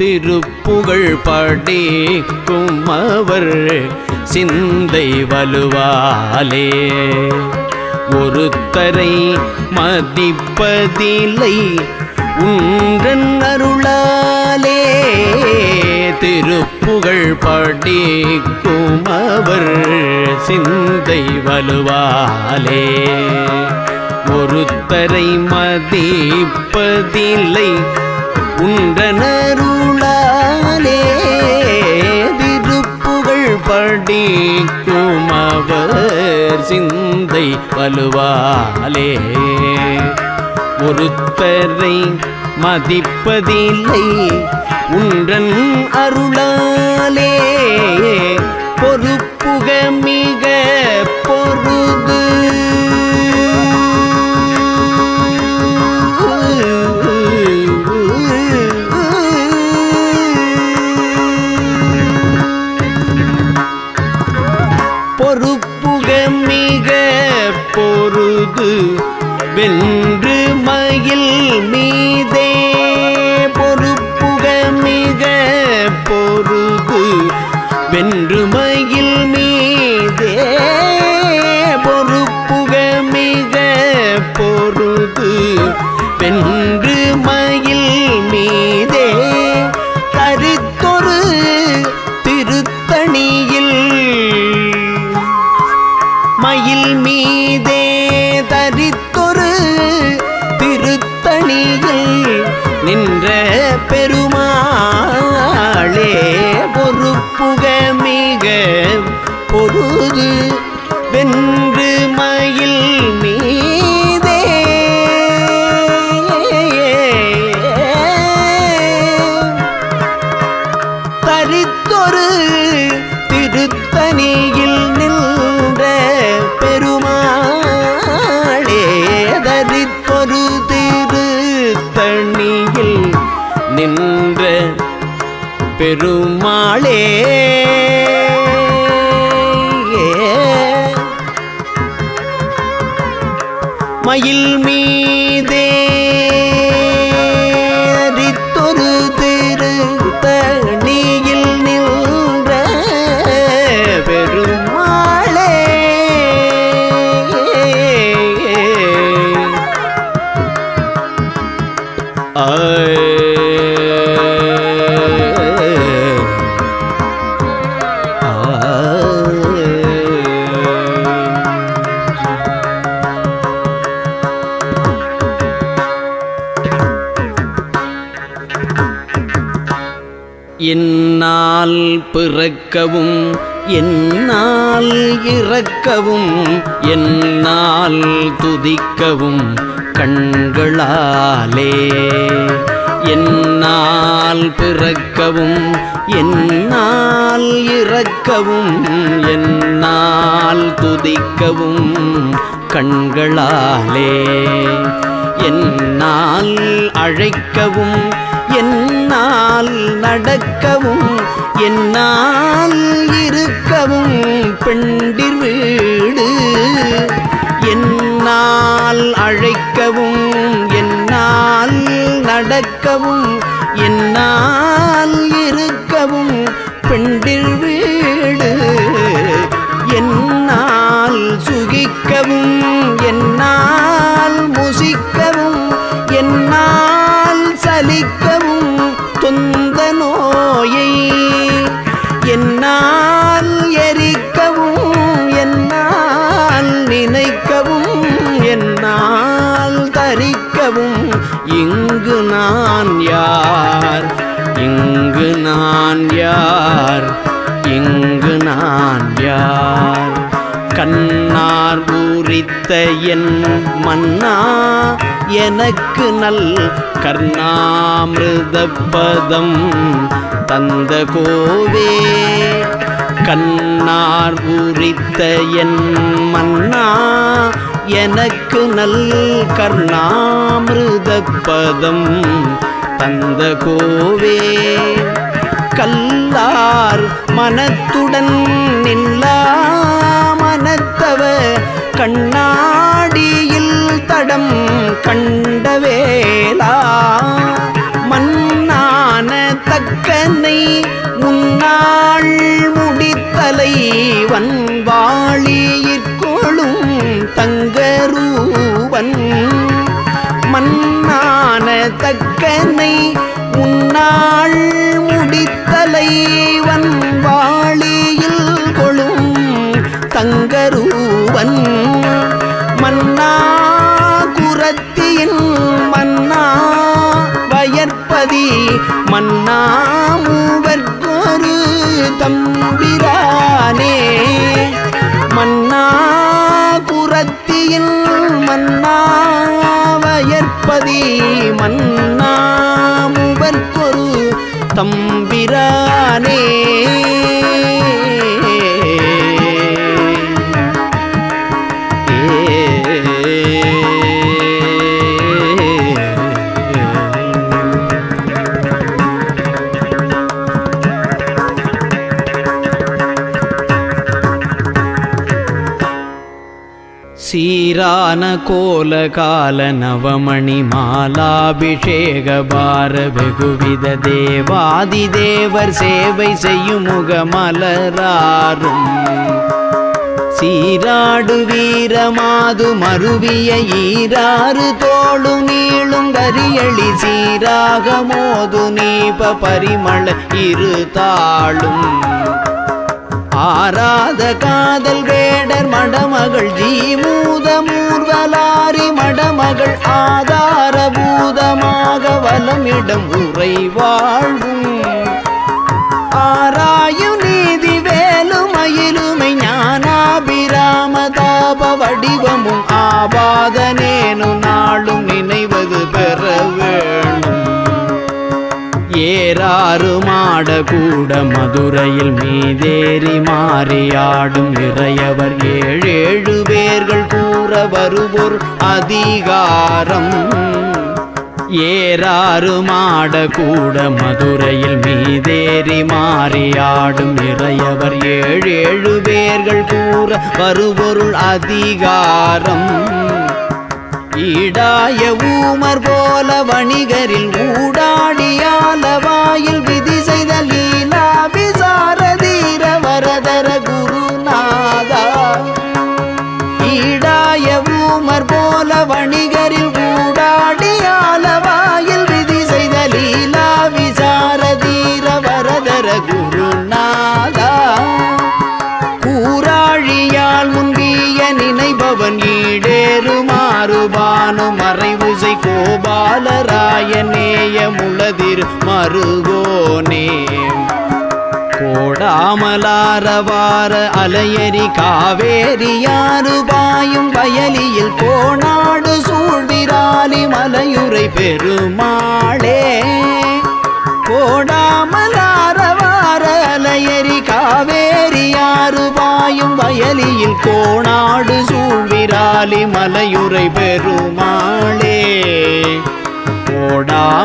திருப்புகழ் படிக்கும் அவர் சிந்தை வலுவாலே ஒருத்தரை மதிப்பதில்லை உன்றன் அருளாலே திருப்புகழ் படிக்கும் அவர் சிந்தை வலுவாலே ஒருத்தரை மதிப்பதில்லை உன்றன் அருளாலே திருப்புகழ் படிக்கும் அவர் சிந்தை வலுவாலே ஒருத்தரை மதிப்பதில்லை உன்றன் அருளாலே பொறுப்புக மிக பொருது பொறுப்புக மிக பொருது வென்று மயில் மீதே பொறுப்புக மிக பொருது வென்று மயில் மீதே பொறுப்புக மிக பொருது வென்று மயில் மீதே தரித்தொரு திருத்தணியில் மயில் மீதே தரித்தொரு திருத்தணியில் நின்ற பெருமாளே பொறுப்புக மிக பொருது வென்று மயில் மீதே தரித்தொரு திருத்தணியில் நின்ற பெருமாளே தரித்தொரு திருத்தணியில் நின்ற பெருமாளே மயில் மீதே தரித்தொரு திருத்தணியில் நின்ற பெருமாளே என்னால் பிறக்கவும் என்னால் இறக்கவும் என்னால் துதிக்கவும் கண்களாலே என்னால் பிறக்கவும் என்னால் இறக்கவும் என்னால் துதிக்கவும் கண்களாலே என்னால் அழைக்கவும் என்னால் நடக்கவும் என்னால் இருக்கவும் பெண்டிர் வீடு என்னால் அழைக்கவும் என்னால் நடக்கவும் என்னால் இருக்கவும் பெண்டிர் வீடு என்னால் சுகிக்கவும் என்னால் முசிக்கவும் என்னால் சலிக்கவும் தொந்த நோயை என்னால் எரிக்கவும் என்னால் நினைக்கவும் என்னால் தரிக்கவும் இங்கு நான் யார் இங்கு நான் யார் இங்கு நான் யார் கண்ணார் பூரித்த என் மன்னா எனக்கு நல் கர்ணாமிருத பதம் தந்த கோவே கண்ணார் பூரித்த என் மன்னா எனக்கு நல் கர்ணாமிருத பதம் தந்த கோவே கல்லார் மனத்துடன் நில்லா மனத்தவ கண்ணாடியில் தடம் கண்டவேலா மன்னான தக்க தக்கனை முன்னாள் முடித்தலை வன்வாளியிற்கொளும் தங்கரூவன் மன்னான தக்கனை முன்னாள் முடித்தலை வன்வாளியில் கொளும் தங்கரூவன் மன்னா குரத்தியின் மன்னா வயற்பதி மன்னா மூவர்க்கொரு தம்பிரானே மன்னா குரத்தியின் மன்னா வயற்பதி மன்னா மூவர்க்கொரு தம்பிரானே சீரான கோலகால நவமணி மாலாபிஷேக பார வெகுவித தேவாதி தேவர் சேவை செய்யும் முகமலராரும் சீராடு வீரமாது மருவிய ஈராறு தோளு நீளும் கரியளி சீராக மோது நீப பரிமள இரு தாளும் ஆராத காதல் வேடர் மடமகள் ஜீமூத மூர்வலாரி மடமகள் ஆதாரபூதமாக வலமிடம் உரை வாழ்வும் ஆராயும் நீதி வேலுமயிலுமை ஞானாபிராமதாப வடிவமும் ஆபாதனேனு நாளும் நினைவது பெற வேணும் ஏறாறு மாட கூட மதுரையில் மீதேறி மாறியாடும் இறையவர் ஏழேழு பேர்கள் கூற வருவோர் அதிகாரம் ஏறாறு மாட கூட மதுரையில் மீதேறி மாறியாடும் இறையவர் ஏழேழு பேர்கள் கூற வருபொருள் அதிகாரம் ஈடாய ஊமர் போல வணிகரில் ஊடாடியால வாயில் விதி செய்த லீலா விசாரதீர வரதர குருநாதா ஈடாய ஊமர் போல வணிகரில் ஊடாடியால வாயில் விதி செய்த லீலா விசாரதீர வரதர குருநாதா கூராழியால் முன்பிய நினைபவன் ஈடேறு மாறுபானு மறைவுசை கோபாலராயநேய முளதிர் மருகோனே கோடாமலாரவார அலையரி காவேரியாறு பாயும் வயலியில் கோணாடு சூழ்விராலி மலையுரை பெருமாளே கோடாமலாரவார அலையரி காவேரியாறு பாயும் வயலியில் கோணாடு சூழ்விராலி மலையுரை பெருமாளே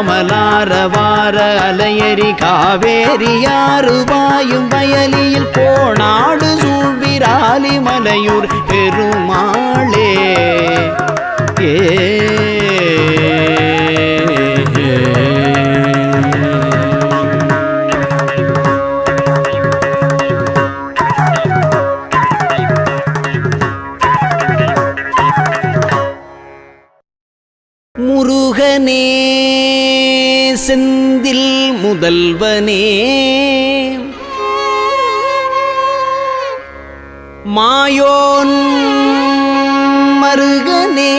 கோடாமலாரவார அலையரி காவேரியாறு பாயும் வயலியில் கோணாடு சூழ்விராலி மலையுர் பெருமாளே முருகனே செந்தில் முதல்வனே மாயோன் மருகனே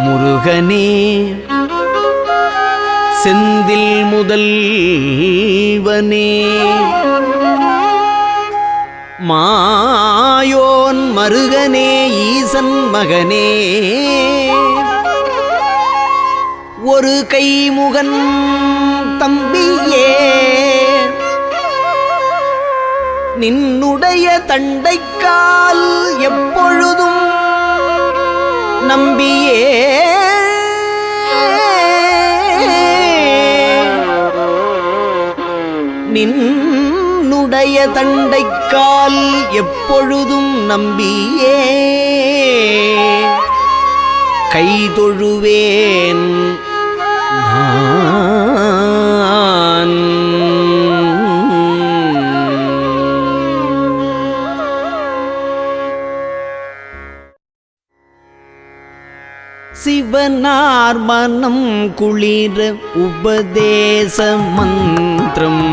முருகனே செந்தில் முதல்வனே மாயோன் மருகனே ஈசன் மகனே ஒரு கைமுகன் தம்பியே நின்னுடைய தண்டைக்கால் எப்பொழுதும் நம்பியே நின்னுடைய தண்டைக்கால் எப்பொழுதும் நம்பியே கைதொழுவேன் நான். சிவனார் மனம் குளிர உபதேச மந்திரம்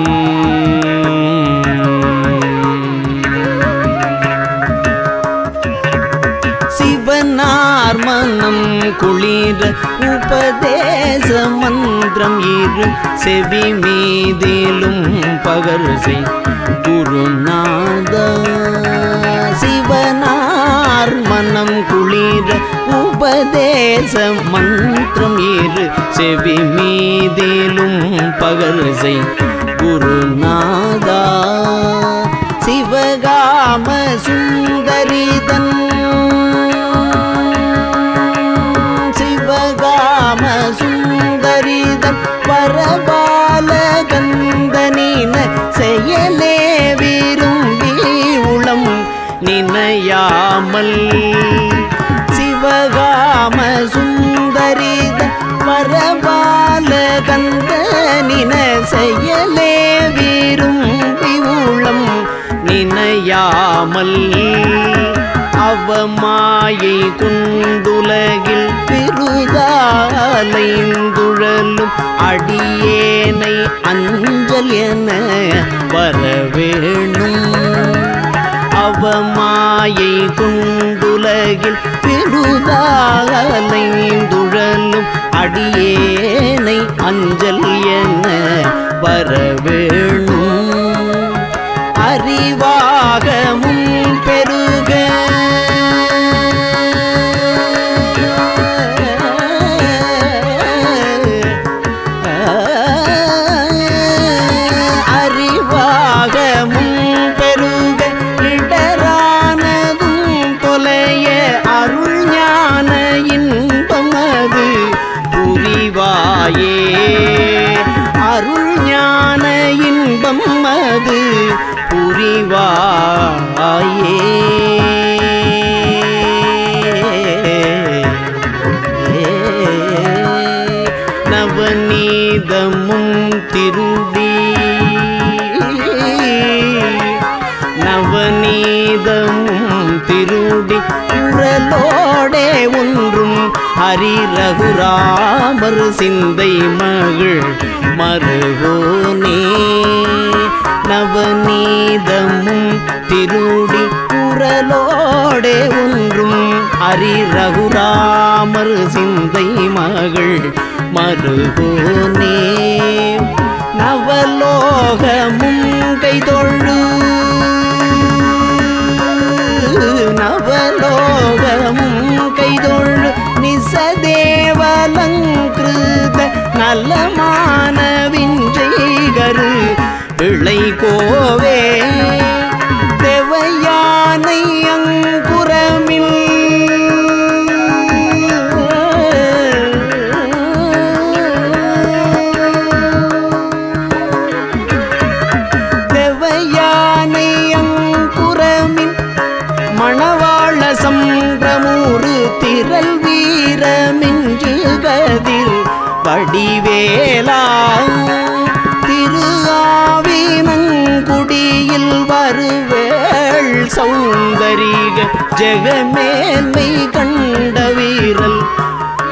சிவனார் மனம் குளிர உபதேச மந்திரம் இரு செவி மீதிலும் பகர்சை குருநாதா. சிவனார் மனம் குளிர உபதேச மந்திரம் இரு செவி மீதிலும் பகர்சை குருநாதா. சிவகாம சுந்தரிதன் சிவகாம சுந்தரிதன் பரபாலகந்தனின செயலே விரும்பி உளம் நினையாமல். சிவகாம சுந்தரித பரபாலகந்தனின செயலே விரும்பி உளம் நினையாமல். அவமாயை கொண்டுலகில் பெருதாலைந்துழலும் அடியேனை அஞ்சல் என வரவேணும். அவமாயை கொண்டுலகில் பெருதாலைந்துழலும் அடியேனை அஞ்சல் என வரவேணும். அறிவாகமும் பெருக அறிவாகமும் பெருக இடரானதும் தொலைய அருள் ஞான இன்பமது புரிவாயே. அருள் ஞான இன்பம் அது புரிவாயே. நவநீதமும் திருடி நவநீதமும் திருடி குரலோடே ஒன்றும் ஹரிரகுராமர் சிந்தை மகிழ் மருகோனே. நவநீதமும் திருடி குரலோடே ஒன்றும் ஹரிரகுராமர் சிந்தை மகிழ் மருகோனே. நவலோகமும் கைதொழு நவலோகமும் கைதொழு நிசதேவலங்கிருத நலமான விஞ்சைகரு பிள்ளை கோவே. தேவயானை அங்குரமில் தேவயானை அங்குரமின் மணவாள சம்பிரமூறு திரள் வீரமின்று கதில் வடிவேலா. திருஆவினங்குடியில் வருவேள் சௌந்தரிக ஜெகமேன்மை கண்ட வீரல்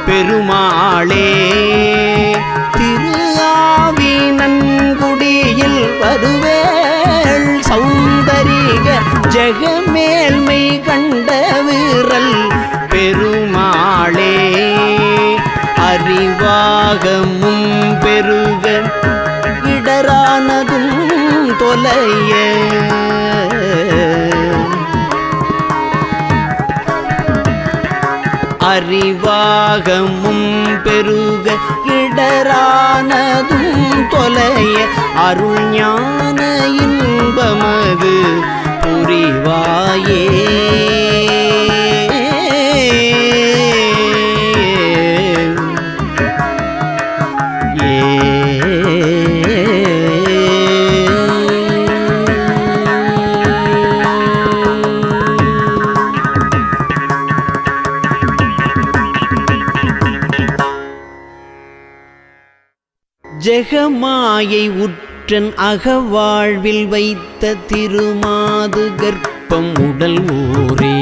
பெருமாளே. திருஆவினங்குடியில் வருவேள் சௌந்தரிக ஜெகமேல்மை கண்ட வீரல் பெருமாளே. அறிவாகமும் பெருக இடரானதும் தொலைய அறிவாகமும் பெருக இடரானதும் தொலைய அருள் ஞான இன்பமது புரிவாயே. ஜெகமாயை உற்றன் அகவாழ்வில் வைத்த திருமாது கர்ப்பம் உடல் ஊரே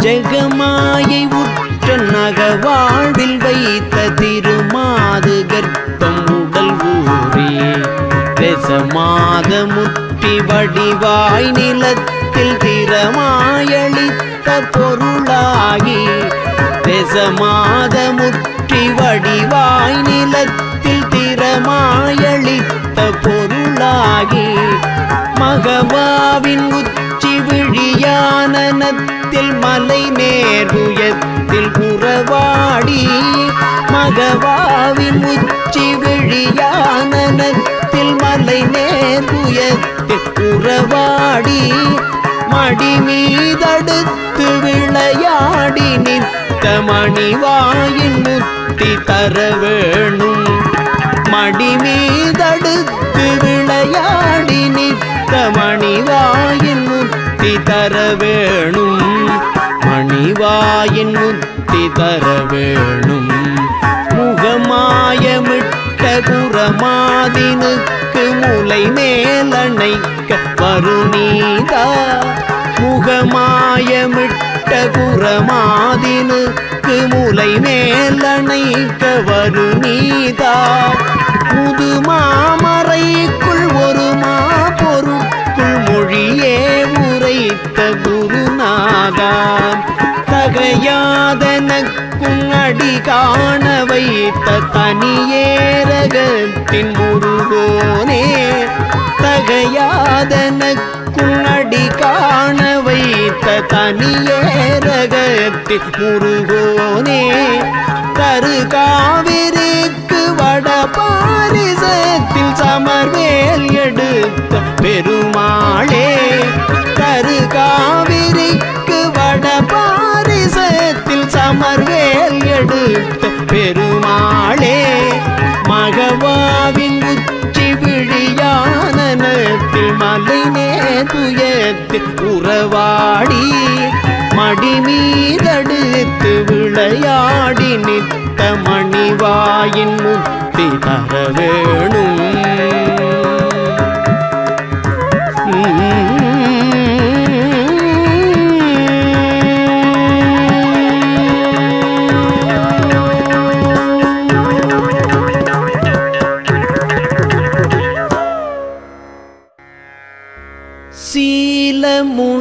ஜெகமாயை உற்றன் அகவாழ்வில் வைத்த திருமாது கர்ப்பம் உடல் ஊரே ரசமாத முற்றி வடிவாய் நிலத்தில் திறமாயளித்த பொருளாகி ரசமாத முற்றி வடிவாய் நிலத்தில் திறமாயளித்த பொருளாகி மகவாவின் உச்சி விழியானனத்தில் மலை நேருயத்தில் உறவாடி மகவாவின் உச்சி விழியானனத்தில் மலை நேருயத்தில் உறவாடி மடி மீதடுத்து விளையாடி நித்த மணிவாயின் முத்தி தர வேணும் மடி மீதடுத்து விளையாடி நித்த மணிவாயின் முத்தி தர வேணும் மணிவாயின் முத்தி தர வேணும் முகமாயமிட்ட குரமாதினுக்கு முலை மேலணைக்க வருநீதா முகமாயமிட்ட குரமாதினுக்கு முலை மேலணைக்க வருநீதா முதுமாமறைக்குள் ஒரு பொருட்குள் மொழியே உரைத்த குருநாதா தகையாதனக்கும் அடி காண வைத்த தனியேரகத்தின் முருகோனே தகையாதனக்கும் அடி காண வைத்த தனியேரகத்தின் முருகோனே கரு காவிரிக்கு வட பாரிசத்தில் சமர்வேல் எடுத்த பெருமாளே கரு காவிரிக்கு வட பாரிசத்தில் சமர்வேல் எடுத்த பெருமாளே மகவாவின் உச்சி விழியானனத்தில் மலை நேதுயத்தில் உறவாடி மடி மீதடுத்து விளையாடி நித்த மணிவாயின் முத்தி தர வேணும்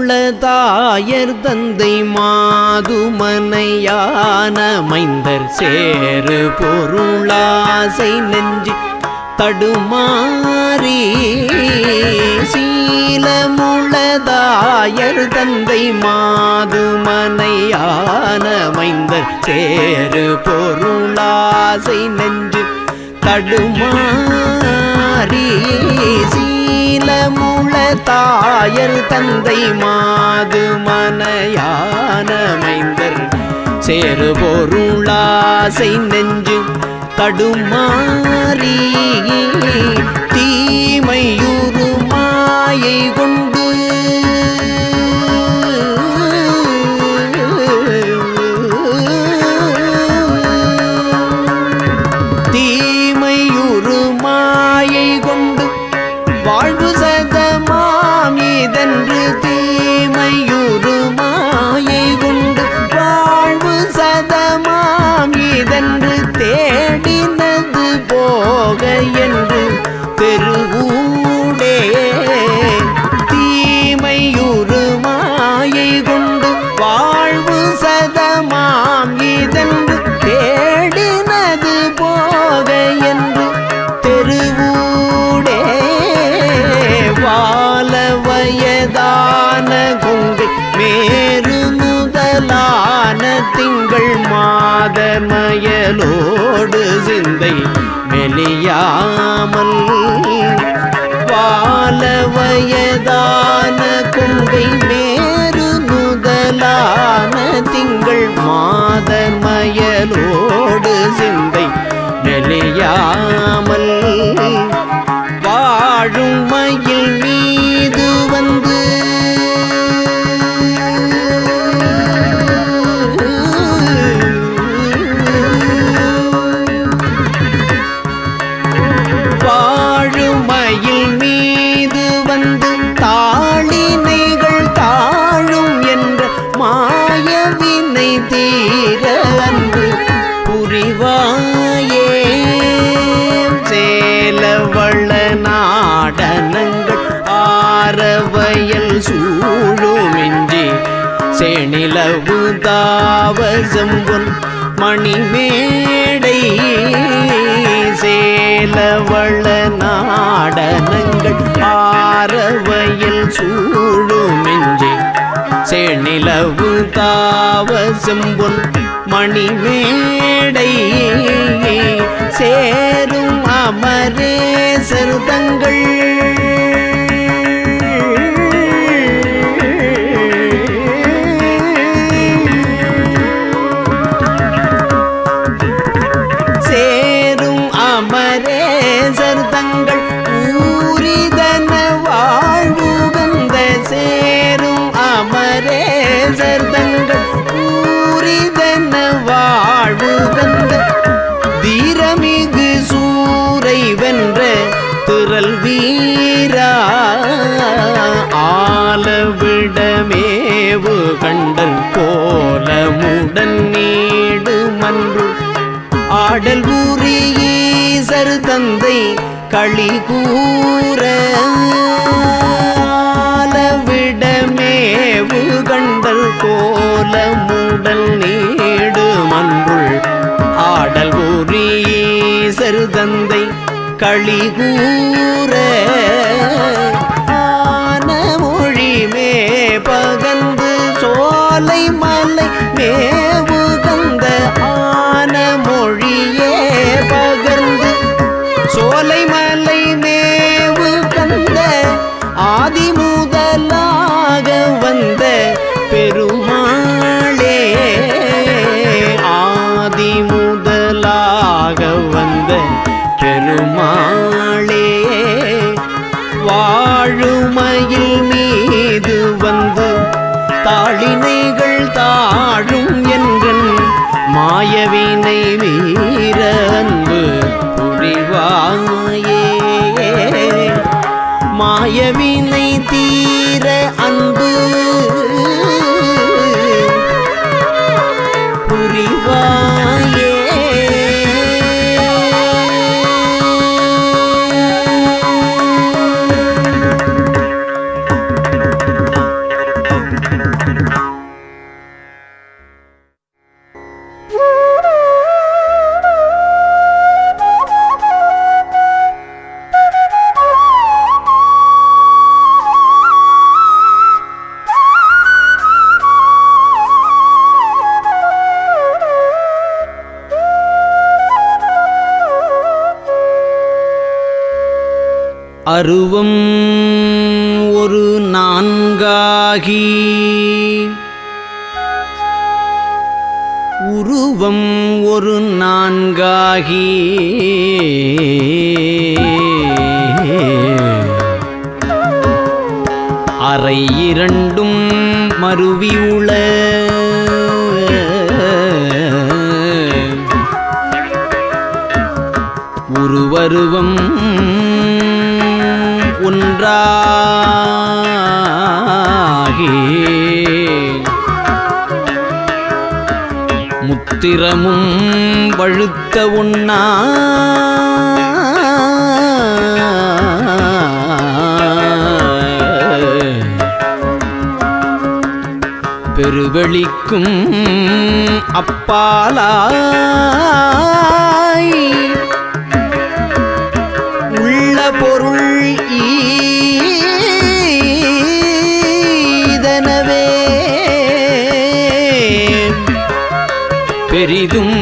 சீலமுளதாயர் தந்தை மாதுமனையான மைந்தர் சேரு பொருளாசை நெஞ்சு தடுமாறி சீலமுளதாயர் தந்தை மாதுமனையான மைந்தர் சேரு பொருளாசை நெஞ்சு தடுமாறி சீலமுளதாயர் தந்தை மாதுமனையான மைந்தர் சேரு பொருளாசை நெஞ்சு தடுமாறி தீமையுறு மாயை கொண்டு தீமையுறு மாயை கொண்டு வாழ்வு சதமாம் இதென்று தீமையுறு மாயை கொண்டு வாழ்வு சதமாம் இதென்று தேடினது போக என்று தெருவூடே தீ தீர அன்பு புரிவாயே சேலவள நாடனங்கள் ஆரவயல் சூழுமின்றி சேணிலவு தாவசம்பொன் மணிமேடை சேலவள நாடனங்கள் ஆரவயல் சூழுமின்றி சேணிலவு தாவசம்பொன் மணிமேடை சேரும் அமரேசர் தங்கள் சேரும் அமரேசர் தங்கள் ஊரிதன வாழ்வுகந்த சேரும் அமரேசர் தங்கள் ஊரிதன வாழ்வுகந்த தீரமிகு சூரை வென்ற திரள் வீரா ஆலவிடமேவு கண்டல் கோலமுடன் நீடு மன்று ஆடல் ஊரீசர் தந்தை களி கூற ஆலவிடமேவு கண்டல் கோலமுடல் நீடு மன்றுள் ஆடல் ஊரீசர் தந்தை களி கூற ஆன மொழி மே பகந்து சோலை மலை மேவு கந்த ஆன மொழியே பகர்ந்து சோலை மலை மேவு கந்த ஆதி முதலாக வந்த பெருமாளே ஆதி முதலாக வந்த பெருமாளே வாழுமயில் மீது வந்து தாளினைகள் தாழும் என்றன் மாயவினை மீற அன்பு புரிவாயே மாயவினை தீர அன்பு புரிவாயே அருவம் ஒரு நான்காகி உருவம் ஒரு நான்காகி அறை இரண்டும் மருவியுள உருவருவம் ஒன்றாகி முத்திரமும் வழுத்த உண்ணா பெருவெளிக்கும் அப்பாலாய் உள்ள பொருள் ஈதனவே பெரிதும்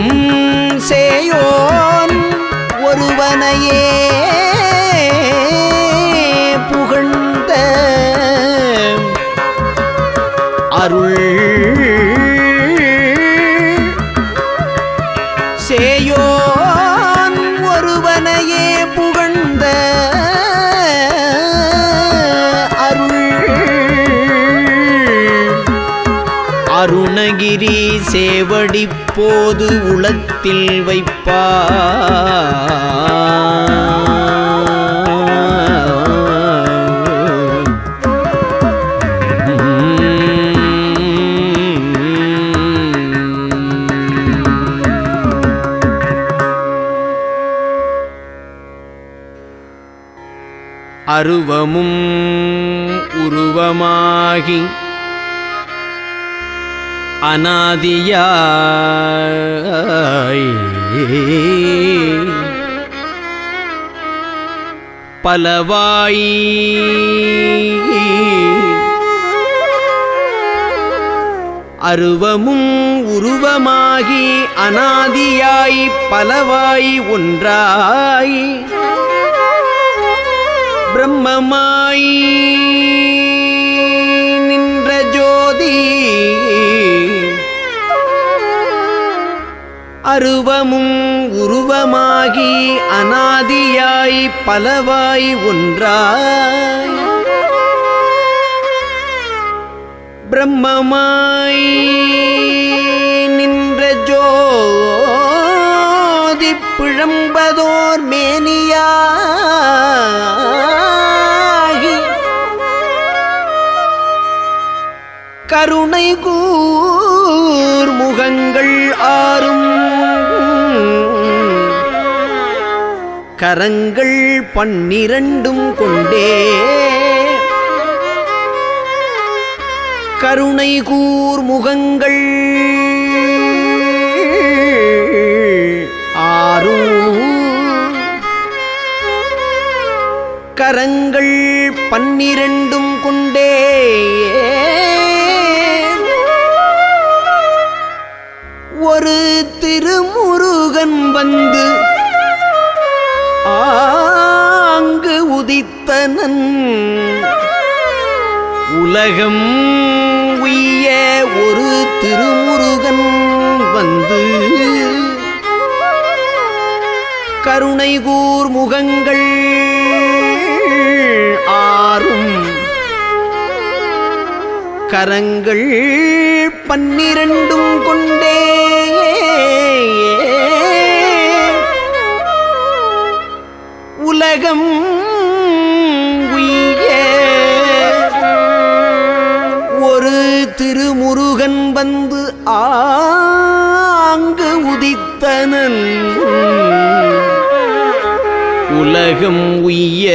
சேயோன் ஒருவனையே புகழ்ந்த அருள் சேயோன் ஒருவனையே புகழ்ந்த அருணகிரி சேவடி போது உளத்தில் வைப்பார் அருவமும் உருவமாகி அநாதியாய் பலவாய் அருவமும் உருவமாகி அநாதியாய் பலவாய் ஒன்றாய் பிரம்மமாய் நின்ற ஜோதி அருவமும் உருவமாகி அநாதியாய் பலவாய் ஒன்றாய் பிரம்மமாய் நின்ற ஜோதி பிழம்பதோர் மேனியாகி கருணை கூர் முகங்கள் ஆறும் கரங்கள் 12 கொண்டே கருணை கூர் முகங்கள் ஆறும் கரங்கள் 12 கொண்டே ஒரு திருமுருகன் வந்து ஆங்கு உதித்தனன் உலகம் உய்ய ஒரு திருமுருகன் வந்து கருணை கூர் முகங்கள் ஆறும் கரங்கள் 12 கொண்டே உலகம் உய்ய ஒரு திருமுருகன் வந்து ஆங்கு உதித்தனன் உலகம் உய்ய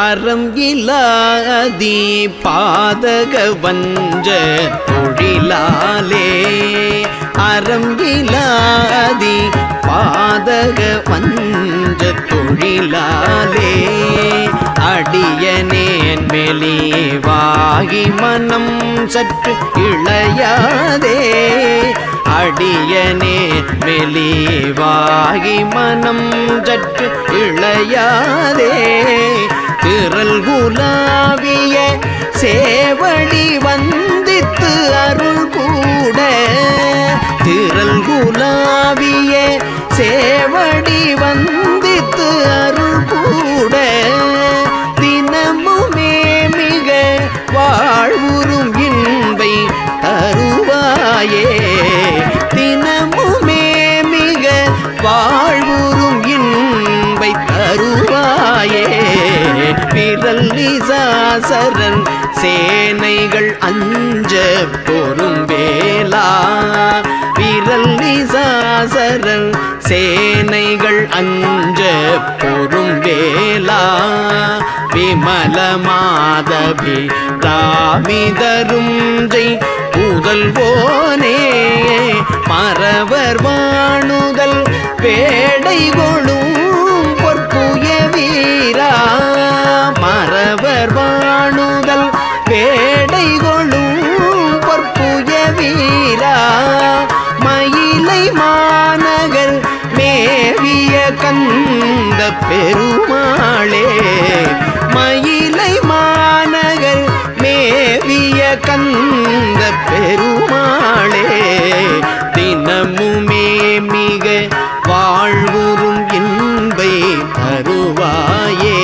அறம் இலாதி பாதக வஞ்ச தொழிலாலே அறம் இலாதி பாதக வஞ்ச தொழிலாலே அடியனேன் மெலிவாகி மனம் சற்று இளையாதே அடியனே மெலிவாகி மனம் சற்று இளையாதே திரள் குலாவிய சேவடி வந்தித்து அருள் கூட திரள் குலாவிய சேவடி வந்தித்து அருள் கூட தினமுமே மிக வாழ்வுறும் இன்பை தருவாயே தினமுமே மிக வாழ்வுறும் இன்பை தருவாயே விரல் நிசாசரன் சேனைகள் அஞ்ச பொறும் வேலா விரல் நிசாசரன் சேனைகள் அஞ்ச பொறும் வேலா விமல மாதவி ராமிதரும் ஜெய் புதல்வோனே மறவர் வாணுதல் வேடை கொளும் பொற்புய வீரா மறவர் வாணுதல் வேடை கொளும் பொற்புய வீரா மயிலை மாநகர் மேவிய கந்த பெருமாளே மயிலை மாநகர் மேவிய கந்த பெருமாளே தினமுமே மிக வாழ்வுறும் இன்பை தருவாயே